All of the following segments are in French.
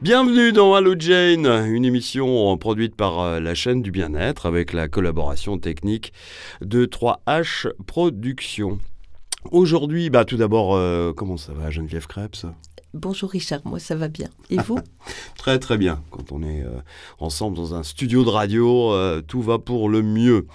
Bienvenue dans Allo Jane, une émission produite par la chaîne du bien-être avec la collaboration technique de 3H Productions. Aujourd'hui, tout d'abord, comment ça va Geneviève Krebs ? Bonjour Richard, moi ça va bien. Et vous ? Très très bien. Quand on est ensemble dans un studio de radio, tout va pour le mieux.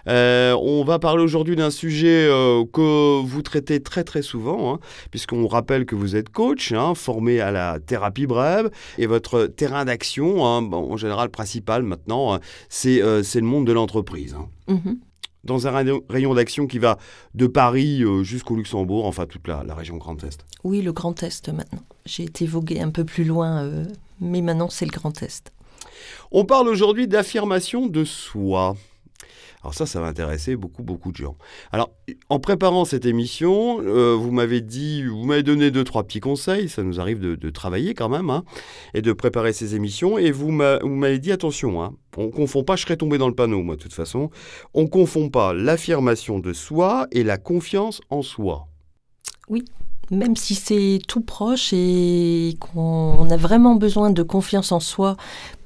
On va parler aujourd'hui d'un sujet que vous traitez très très souvent, puisqu'on rappelle que vous êtes coach, formé à la thérapie brève, et votre terrain d'action, en général principal maintenant, c'est le monde de l'entreprise. Dans un rayon d'action qui va de Paris jusqu'au Luxembourg, enfin toute la région Grand Est. Oui, le Grand Est maintenant. J'ai été voguée un peu plus loin, mais maintenant c'est le Grand Est. On parle aujourd'hui d'affirmation de soi. Alors ça va intéresser beaucoup de gens. Alors, en préparant cette émission, vous m'avez donné 2-3 petits conseils, ça nous arrive de travailler quand même, et de préparer ces émissions, et vous m'avez dit, attention, on ne confond pas, je serais tombé dans le panneau, moi, de toute façon, on ne confond pas l'affirmation de soi et la confiance en soi. Oui, même si c'est tout proche et qu'on a vraiment besoin de confiance en soi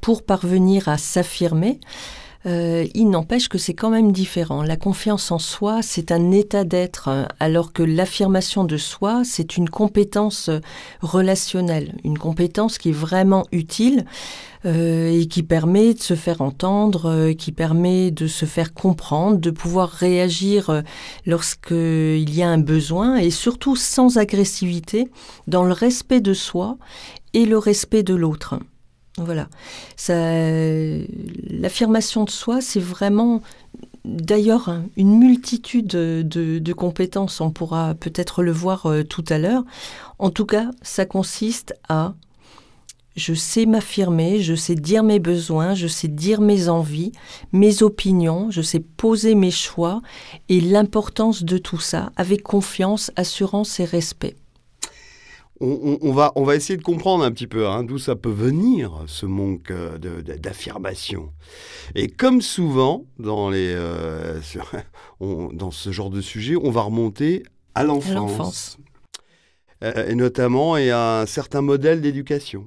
pour parvenir à s'affirmer, il n'empêche que c'est quand même différent. La confiance en soi, c'est un état d'être, alors que l'affirmation de soi, c'est une compétence relationnelle, une compétence qui est vraiment utile et qui permet de se faire entendre, qui permet de se faire comprendre, de pouvoir réagir lorsqu'il y a un besoin et surtout sans agressivité, dans le respect de soi et le respect de l'autre. Voilà. L'affirmation de soi, c'est vraiment, d'ailleurs, une multitude de compétences. On pourra peut-être le voir tout à l'heure. En tout cas, ça consiste à je sais m'affirmer, je sais dire mes besoins, je sais dire mes envies, mes opinions, je sais poser mes choix et l'importance de tout ça avec confiance, assurance et respect. On va essayer de comprendre un petit peu d'où ça peut venir, ce manque d'affirmation. Et comme souvent, dans ce genre de sujet, on va remonter à l'enfance. Et notamment à un certain modèle d'éducation.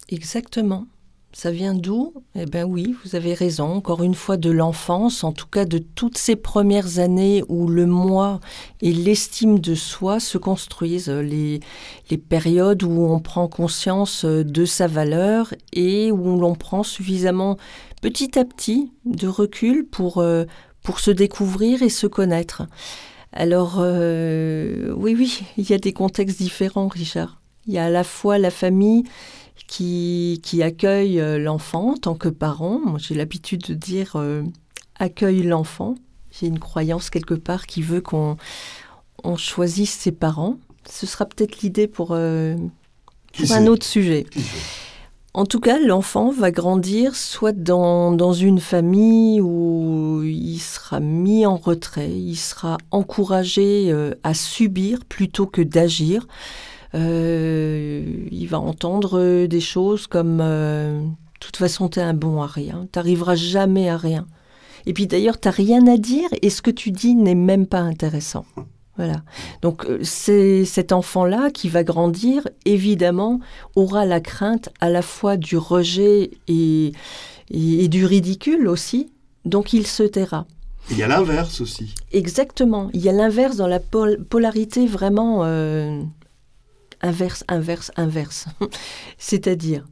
Exactement. Ça vient d'où ? Eh bien oui, vous avez raison. Encore une fois, de l'enfance, en tout cas de toutes ces premières années où le moi et l'estime de soi se construisent, les périodes où on prend conscience de sa valeur et où l'on prend suffisamment petit à petit de recul pour se découvrir et se connaître. Alors, oui, il y a des contextes différents, Richard. Il y a à la fois la famille qui accueille l'enfant en tant que parent. Moi, j'ai l'habitude de dire accueille l'enfant. J'ai une croyance quelque part qui veut qu'on choisisse ses parents. Ce sera peut-être l'idée pour un autre sujet. En tout cas, l'enfant va grandir soit dans une famille où il sera mis en retrait, il sera encouragé à subir plutôt que d'agir. Il va entendre des choses comme de toute façon t'es un bon à rien, t'arriveras jamais à rien, et puis d'ailleurs t'as rien à dire et ce que tu dis n'est même pas intéressant. Voilà. Donc c'est cet enfant-là qui va grandir, évidemment aura la crainte à la fois du rejet et du ridicule aussi, donc il se taira. Il y a l'inverse aussi. Exactement, il y a l'inverse dans la polarité vraiment inverse. C'est-à-dire,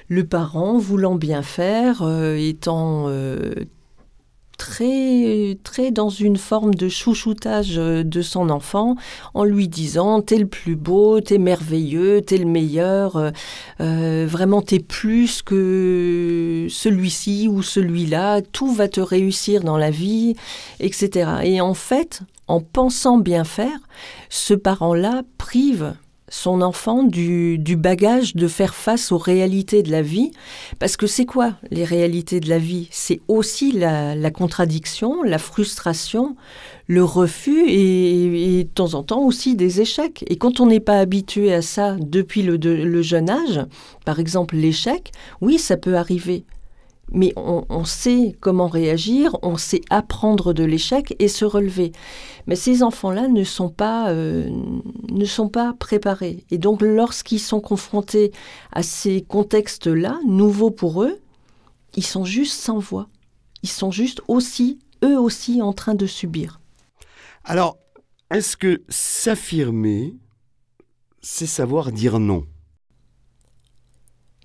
le parent voulant bien faire, étant très, très dans une forme de chouchoutage de son enfant, en lui disant « t'es le plus beau, t'es merveilleux, t'es le meilleur, vraiment t'es plus que celui-ci ou celui-là, tout va te réussir dans la vie, etc. » Et en fait, en pensant bien faire, ce parent-là prive son enfant du bagage de faire face aux réalités de la vie. Parce que c'est quoi les réalités de la vie ? C'est aussi la contradiction, la frustration, le refus et de temps en temps aussi des échecs. Et quand on n'est pas habitué à ça depuis le jeune âge, par exemple l'échec, oui, ça peut arriver. Mais on sait comment réagir, on sait apprendre de l'échec et se relever. Mais ces enfants-là ne sont pas préparés. Et donc, lorsqu'ils sont confrontés à ces contextes-là, nouveaux pour eux, ils sont juste sans voix. Ils sont juste eux aussi, en train de subir. Alors, est-ce que s'affirmer, c'est savoir dire non?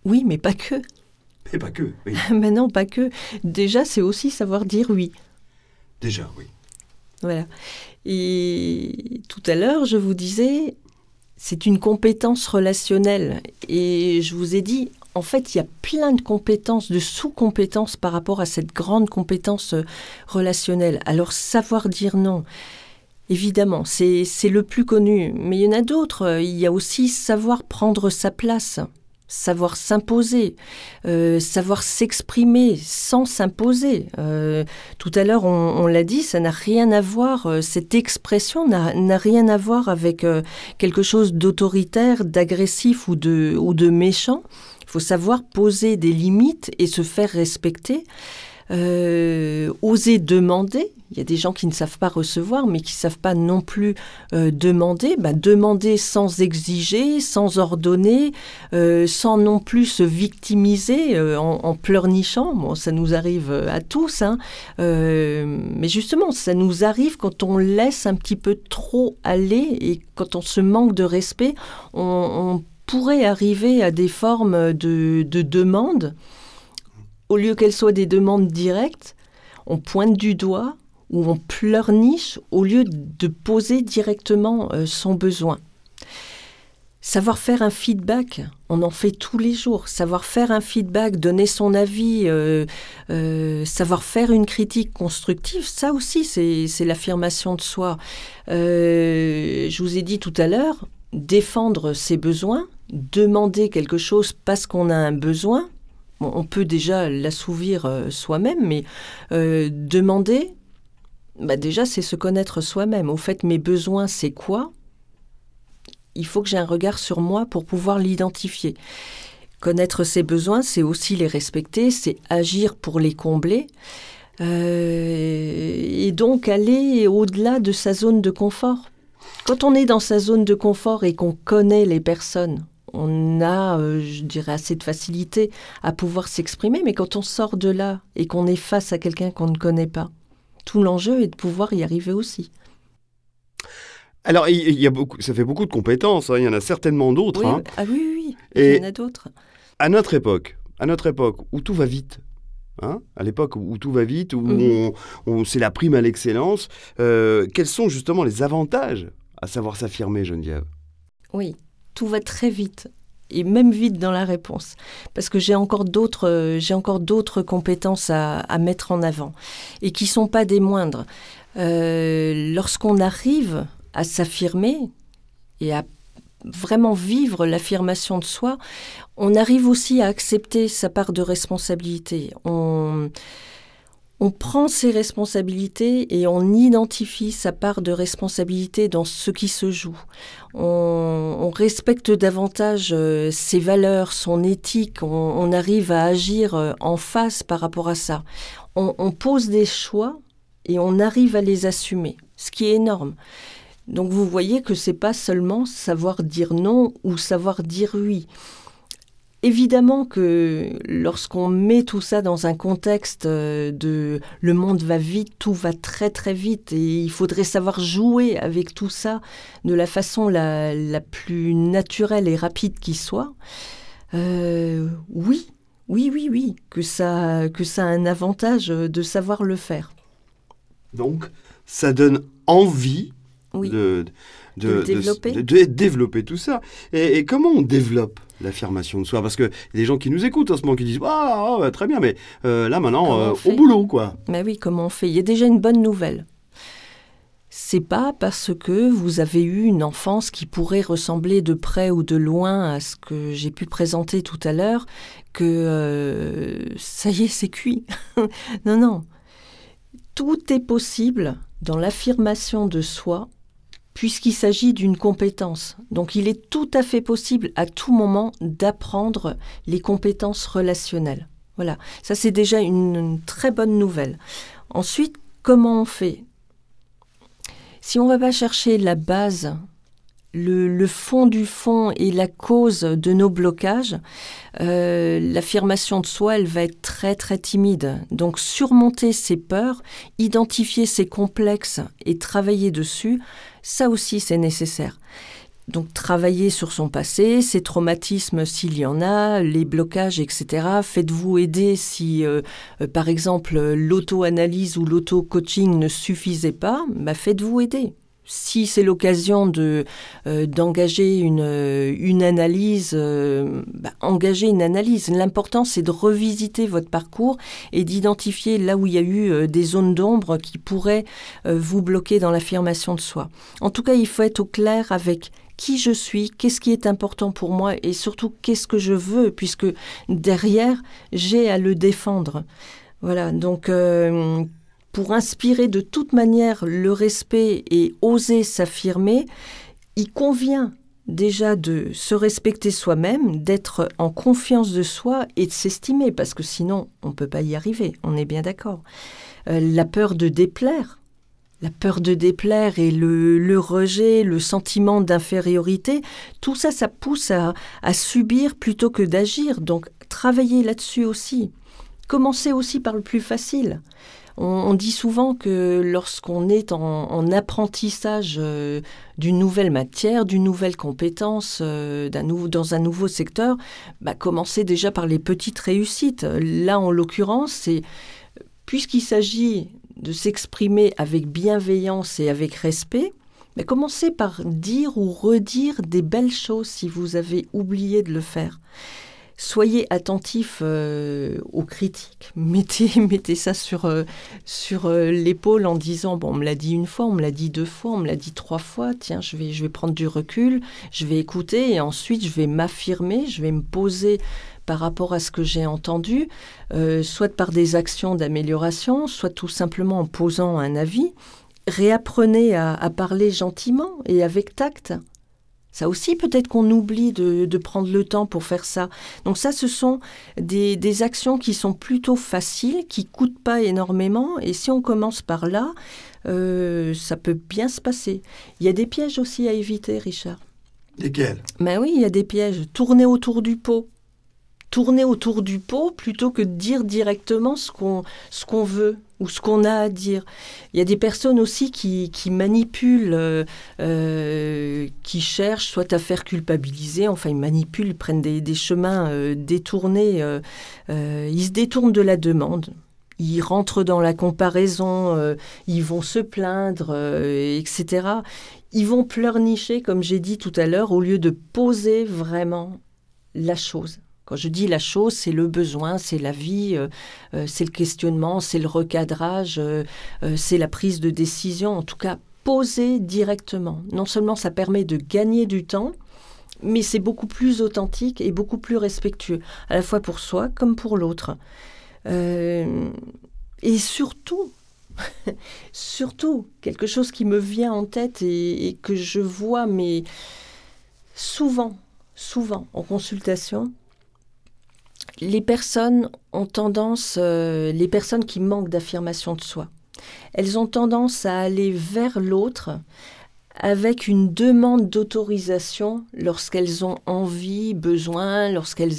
Oui, mais pas que. Et pas que, oui. Mais non, pas que. Déjà, c'est aussi savoir dire oui. Déjà, oui. Voilà. Et tout à l'heure, je vous disais, c'est une compétence relationnelle. Et je vous ai dit, en fait, il y a plein de compétences, de sous-compétences par rapport à cette grande compétence relationnelle. Alors, savoir dire non, évidemment, c'est le plus connu. Mais il y en a d'autres. Il y a aussi savoir prendre sa place. Savoir s'imposer, savoir s'exprimer sans s'imposer. Tout à l'heure, on l'a dit, ça n'a rien à voir, cette expression n'a rien à voir avec quelque chose d'autoritaire, d'agressif ou de méchant. Il faut savoir poser des limites et se faire respecter. Oser demander. Il y a des gens qui ne savent pas recevoir, mais qui ne savent pas non plus demander. Demander sans exiger, sans ordonner, sans non plus se victimiser en pleurnichant. Bon, ça nous arrive à tous, hein. Mais justement, ça nous arrive quand on laisse un petit peu trop aller et quand on se manque de respect, on pourrait arriver à des formes de demande. Au lieu qu'elles soient des demandes directes, on pointe du doigt ou on pleurniche au lieu de poser directement son besoin. Savoir faire un feedback, on en fait tous les jours. Savoir faire un feedback, donner son avis, savoir faire une critique constructive, ça aussi, c'est l'affirmation de soi. Je vous ai dit tout à l'heure, défendre ses besoins, demander quelque chose parce qu'on a un besoin. Bon, on peut déjà l'assouvir soi-même, mais demander, déjà, c'est se connaître soi-même. Au fait, mes besoins, c'est quoi ? Il faut que j'ai un regard sur moi pour pouvoir l'identifier. Connaître ses besoins, c'est aussi les respecter, c'est agir pour les combler. Et donc, aller au-delà de sa zone de confort. Quand on est dans sa zone de confort et qu'on connaît les personnes, on a, je dirais, assez de facilité à pouvoir s'exprimer, mais quand on sort de là et qu'on est face à quelqu'un qu'on ne connaît pas, tout l'enjeu est de pouvoir y arriver aussi. Alors, il y a ça fait beaucoup de compétences, hein, il y en a certainement d'autres. Oui, hein. Ah oui, Et il y en a d'autres. À notre époque où tout va vite, hein, à l'époque où tout va vite, où c'est la prime à l'excellence, quels sont justement les avantages à savoir s'affirmer, Geneviève? Oui. Tout va très vite, et même vite dans la réponse, parce que j'ai encore d'autres compétences à mettre en avant, et qui ne sont pas des moindres. Lorsqu'on arrive à s'affirmer et à vraiment vivre l'affirmation de soi, on arrive aussi à accepter sa part de responsabilité. On prend ses responsabilités et on identifie sa part de responsabilité dans ce qui se joue. On respecte davantage ses valeurs, son éthique, on arrive à agir en face par rapport à ça. On pose des choix et on arrive à les assumer, ce qui est énorme. Donc vous voyez que c'est pas seulement savoir dire non ou savoir dire oui. Évidemment que lorsqu'on met tout ça dans un contexte de le monde va vite, tout va très très vite et il faudrait savoir jouer avec tout ça de la façon la plus naturelle et rapide qui soit, oui, que ça a un avantage de savoir le faire. Donc, ça donne envie de développer tout ça. Et comment on développe l'affirmation de soi? Parce qu'il y a des gens qui nous écoutent en ce moment qui disent « Ah, très bien, mais là maintenant, au boulot, quoi. » Mais oui, comment on fait? Il y a déjà une bonne nouvelle. C'est pas parce que vous avez eu une enfance qui pourrait ressembler de près ou de loin à ce que j'ai pu présenter tout à l'heure que ça y est, c'est cuit. Non. Tout est possible dans l'affirmation de soi puisqu'il s'agit d'une compétence. Donc il est tout à fait possible à tout moment d'apprendre les compétences relationnelles. Voilà, ça c'est déjà une très bonne nouvelle. Ensuite, comment on fait? Si on ne va pas chercher la base, le fond du fond et la cause de nos blocages, l'affirmation de soi, elle va être très très timide. Donc surmonter ses peurs, identifier ses complexes et travailler dessus, ça aussi c'est nécessaire. Donc travailler sur son passé, ses traumatismes s'il y en a, les blocages, etc. Faites-vous aider si, par exemple, l'auto-analyse ou l'auto-coaching ne suffisait pas, faites-vous aider. Si c'est l'occasion d'engager une analyse, engagez une analyse. L'important, c'est de revisiter votre parcours et d'identifier là où il y a eu des zones d'ombre qui pourraient vous bloquer dans l'affirmation de soi. En tout cas, il faut être au clair avec qui je suis, qu'est-ce qui est important pour moi et surtout qu'est-ce que je veux, puisque derrière, j'ai à le défendre. Voilà, donc pour inspirer de toute manière le respect et oser s'affirmer, il convient déjà de se respecter soi-même, d'être en confiance de soi et de s'estimer, parce que sinon, on ne peut pas y arriver, on est bien d'accord. La peur de déplaire, et le rejet, le sentiment d'infériorité, tout ça, ça pousse à subir plutôt que d'agir. Donc, travaillez là-dessus aussi. Commencez aussi par le plus facile. On dit souvent que lorsqu'on est en apprentissage d'une nouvelle matière, d'une nouvelle compétence, dans un nouveau secteur, commencez déjà par les petites réussites. Là, en l'occurrence, puisqu'il s'agit de s'exprimer avec bienveillance et avec respect, commencez par dire ou redire des belles choses si vous avez oublié de le faire. Soyez attentif aux critiques. Mettez ça sur l'épaule en disant « on me l'a dit une fois, on me l'a dit 2 fois, on me l'a dit 3 fois. Tiens, je vais prendre du recul, je vais écouter et ensuite je vais m'affirmer, je vais me poser par rapport à ce que j'ai entendu, soit par des actions d'amélioration, soit tout simplement en posant un avis. Réapprenez à parler gentiment et avec tact. Ça aussi, peut-être qu'on oublie de prendre le temps pour faire ça. Donc ça, ce sont des actions qui sont plutôt faciles, qui ne coûtent pas énormément. Et si on commence par là, ça peut bien se passer. Il y a des pièges aussi à éviter, Richard. Lesquels? Oui, il y a des pièges. Tourner autour du pot. Tourner autour du pot plutôt que de dire directement ce qu'on veut ou ce qu'on a à dire. Il y a des personnes aussi qui manipulent, qui cherchent soit à faire culpabiliser, enfin ils manipulent, ils prennent des chemins détournés, ils se détournent de la demande. Ils rentrent dans la comparaison, ils vont se plaindre, etc. Ils vont pleurnicher, comme j'ai dit tout à l'heure, au lieu de poser vraiment la chose. Quand je dis la chose, c'est le besoin, c'est la vie, c'est le questionnement, c'est le recadrage, c'est la prise de décision. En tout cas, poser directement. Non seulement ça permet de gagner du temps, mais c'est beaucoup plus authentique et beaucoup plus respectueux, à la fois pour soi comme pour l'autre. Et surtout, quelque chose qui me vient en tête et que je vois, mais souvent en consultation, les personnes ont tendance, les personnes qui manquent d'affirmation de soi, elles ont tendance à aller vers l'autre avec une demande d'autorisation lorsqu'elles ont envie, besoin, lorsqu'elles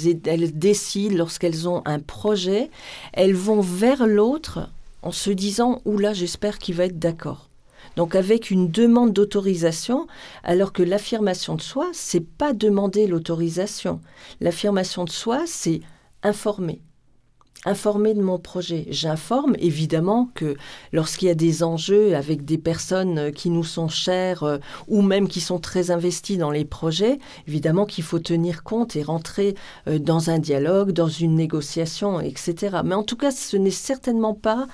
décident, lorsqu'elles ont un projet. Elles vont vers l'autre en se disant « Oula, j'espère qu'il va être d'accord ». Donc avec une demande d'autorisation, alors que l'affirmation de soi, c'est pas demander l'autorisation. L'affirmation de soi, c'est informer de mon projet. J'informe évidemment que lorsqu'il y a des enjeux avec des personnes qui nous sont chères ou même qui sont très investies dans les projets, évidemment qu'il faut tenir compte et rentrer dans un dialogue, dans une négociation, etc. Mais en tout cas, ce n'est certainement pas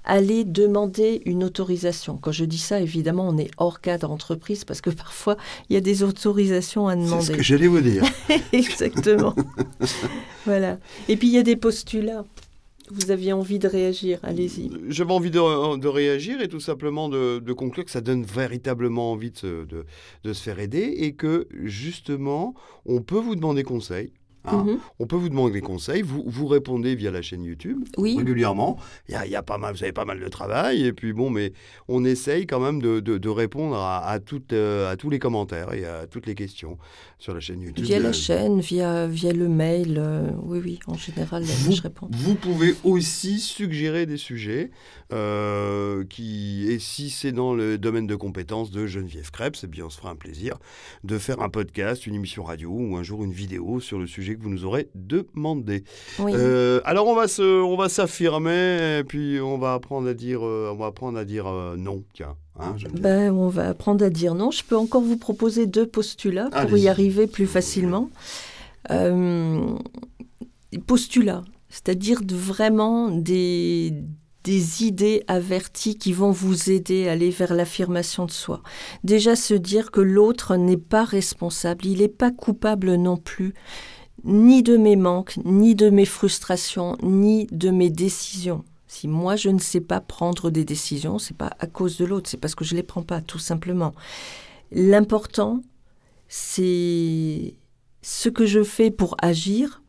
aller demander une autorisation. Quand je dis ça, évidemment, on est hors cadre entreprise parce que parfois, il y a des autorisations à demander. C'est ce que j'allais vous dire. Exactement. Voilà. Et puis, il y a des postulats. Vous aviez envie de réagir, allez-y. J'avais envie de réagir et tout simplement de conclure que ça donne véritablement envie de se faire aider et que, justement, on peut vous demander conseil. Hein. On peut vous demander des conseils, vous répondez via la chaîne YouTube régulièrement. Il y a pas mal, vous avez pas mal de travail, et puis bon, mais on essaye quand même de répondre à tous les commentaires et à toutes les questions sur la chaîne YouTube. Via la chaîne, via le mail, oui, en général, je réponds. Vous pouvez aussi suggérer des sujets, et si c'est dans le domaine de compétences de Geneviève Krebs, eh bien on se fera un plaisir de faire un podcast, une émission radio ou un jour une vidéo sur le sujet que vous nous aurez demandé. Oui. Alors on va s'affirmer et puis on va apprendre à dire non. Tiens, hein, on va apprendre à dire non. Je peux encore vous proposer 2 postulats pour y arriver plus facilement. Postulats, c'est-à-dire vraiment des idées averties qui vont vous aider à aller vers l'affirmation de soi. Déjà se dire que l'autre n'est pas responsable, il n'est pas coupable non plus, ni de mes manques, ni de mes frustrations, ni de mes décisions. Si moi je ne sais pas prendre des décisions, c'est pas à cause de l'autre, c'est parce que je les prends pas, tout simplement. L'important, c'est ce que je fais pour agir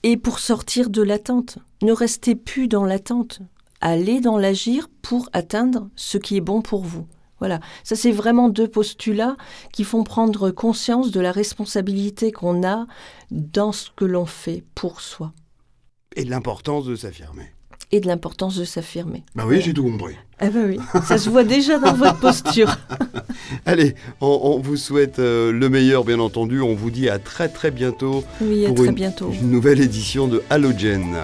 et pour sortir de l'attente. Ne restez plus dans l'attente. Allez dans l'agir pour atteindre ce qui est bon pour vous. Voilà, ça c'est vraiment 2 postulats qui font prendre conscience de la responsabilité qu'on a dans ce que l'on fait pour soi. Et de l'importance de s'affirmer. Et de l'importance de s'affirmer. Bah oui, j'ai tout compris. Ah bah oui, ça se voit déjà dans votre posture. Allez, on vous souhaite le meilleur, bien entendu. On vous dit à très très bientôt pour une nouvelle édition de Halogène.